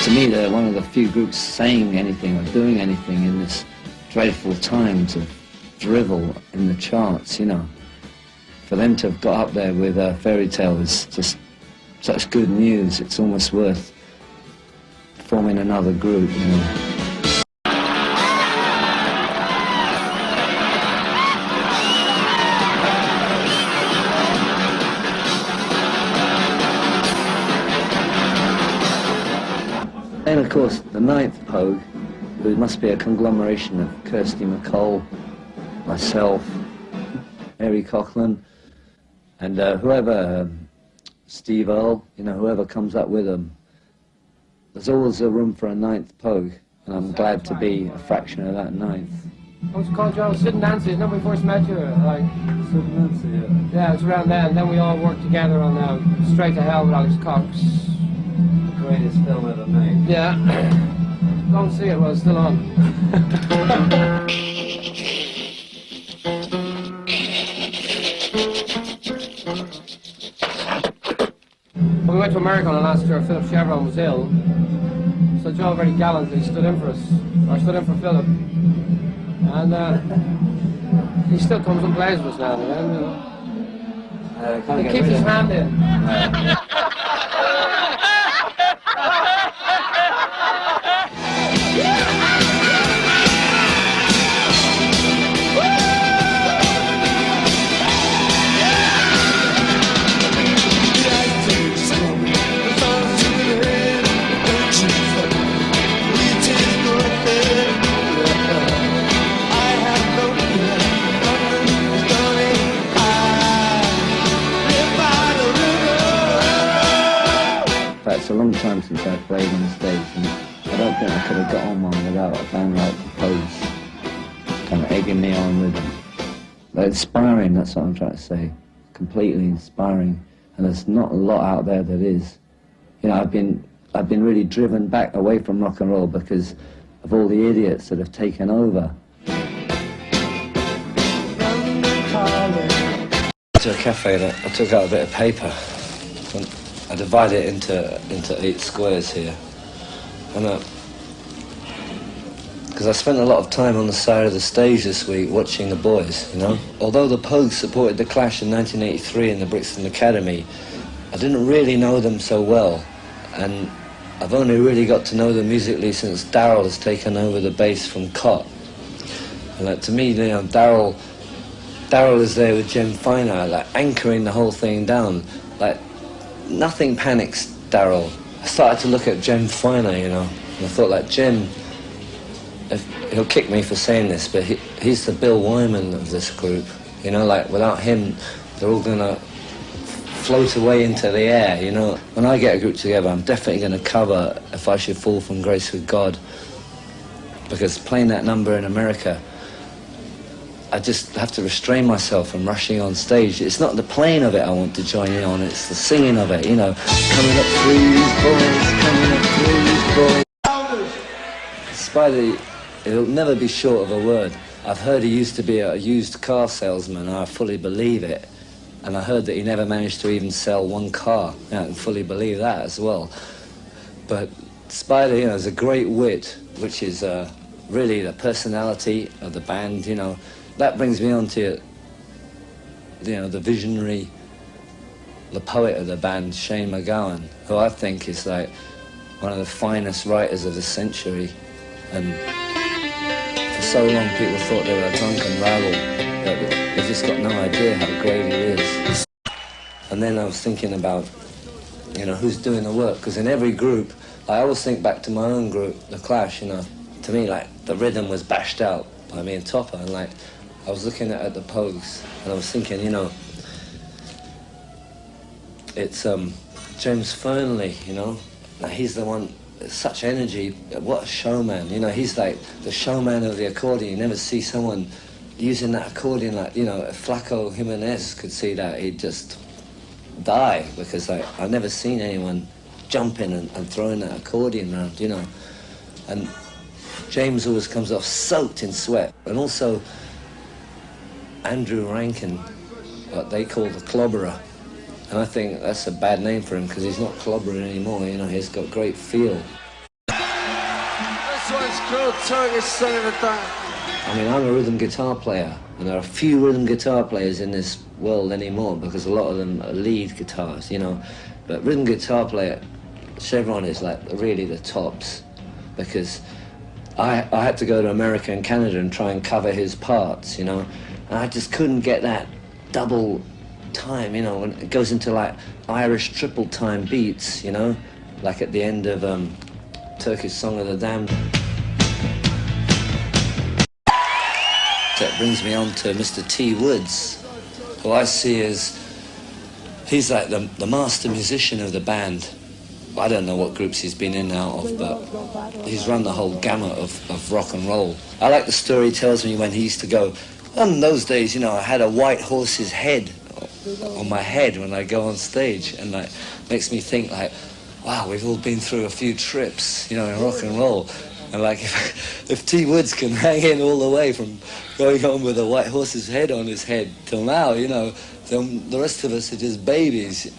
To me, they're one of the few groups saying anything or doing anything in this dreadful times of drivel in the charts, you know. For them to have got up there with Fairy Tale is just such good news. It's almost worth forming another group, you know. And of course, the ninth Pogue, who must be a conglomeration of Kirsty MacColl, myself, Mary Coughlin, and whoever, Steve Earle, you know, whoever comes up with them. There's always a room for a ninth Pogue, and I'm glad to be a fraction of that ninth. What's it called, Joe? Sid and Nancy, isn't that when we first met you? Like, Sid and Nancy, yeah. Yeah, it was around then, and then we all worked together on Straight to Hell with Alex Cox. The greatest film ever made. Yeah. Go and see it while it's still on. When we went to America on the last tour, Philip Chevron was ill. So Joe very gallantly stood in for us, or stood in for Philip. And he still comes and plays with us now and then, you know. He keeps his hand in. It's a long time since I played on the stage, and I don't think I could have got on one without a band like the Pogues kind of egging me on with them. They're inspiring, that's what I'm trying to say. Completely inspiring, and there's not a lot out there that is. You know, I've been really driven back away from rock and roll because of all the idiots that have taken over. To a cafe, I took out a bit of paper. I divide it into 8 squares here, and because I spent a lot of time on the side of the stage this week watching the boys, you know. Although the Pogues supported the Clash in 1983 in the Brixton Academy, I didn't really know them so well, and I've only really got to know them musically since Darryl has taken over the bass from Cott. And to me, you know, Darryl is there with Jim Finer, like anchoring the whole thing down, like. Nothing panics Darryl. I started to look at Jim Finer, you know, and I thought, like, Jim, he'll kick me for saying this, but he's the Bill Wyman of this group, you know, like, without him, they're all gonna float away into the air, you know. When I get a group together, I'm definitely gonna cover If I Should Fall From Grace With God, because playing that number in America, I just have to restrain myself from rushing on stage. It's not the playing of it I want to join in on, it's the singing of it, you know. Coming up through these boys, coming up through these boys. Spidey, it'll never be short of a word. I've heard he used to be a used car salesman, and I fully believe it. And I heard that he never managed to even sell one car. I can fully believe that as well. But Spidey, you know, is a great wit, which is really the personality of the band, you know. That brings me on to, you know, the visionary, the poet of the band, Shane MacGowan, who I think is like one of the finest writers of the century. And for so long people thought they were a drunken rabble, but they've just got no idea how great he is. And then I was thinking about, you know, who's doing the work, because in every group, I always think back to my own group, The Clash, you know. To me, like, the rhythm was bashed out by me and Topper, and like, I was looking at the Pogues, and I was thinking, you know, it's James Fearnley, you know, like, he's the one, such energy, what a showman, you know, he's like the showman of the accordion. You never see someone using that accordion like, you know, if Flaco Jimenez could see that, he'd just die, because like, I've never seen anyone jumping and throwing that accordion around, you know, and James always comes off soaked in sweat. And also Andrew Rankin, what they call the clobberer. And I think that's a bad name for him, because he's not clobbering anymore, you know, he's got great feel. one's called Turkish Song of the Time. I mean, I'm a rhythm guitar player, and there are few rhythm guitar players in this world anymore because a lot of them are lead guitars, you know. But rhythm guitar player, Chevron is like really the tops, because I had to go to America and Canada and try and cover his parts, you know, and I just couldn't get that double time, you know, when it goes into like Irish triple time beats, you know, like at the end of Turkish Song of the Damned. That brings me on to Mr. T. Woods, who I see as, he's like the master musician of the band. I don't know what groups he's been in and out of, but he's run the whole gamut of rock and roll. I like the story he tells me when he used to go, in those days, you know, I had a white horse's head on my head when I go on stage, and like makes me think like, wow, we've all been through a few trips, you know, in rock and roll. And like, if T. Woods can hang in all the way from going on with a white horse's head on his head till now, you know, then the rest of us are just babies.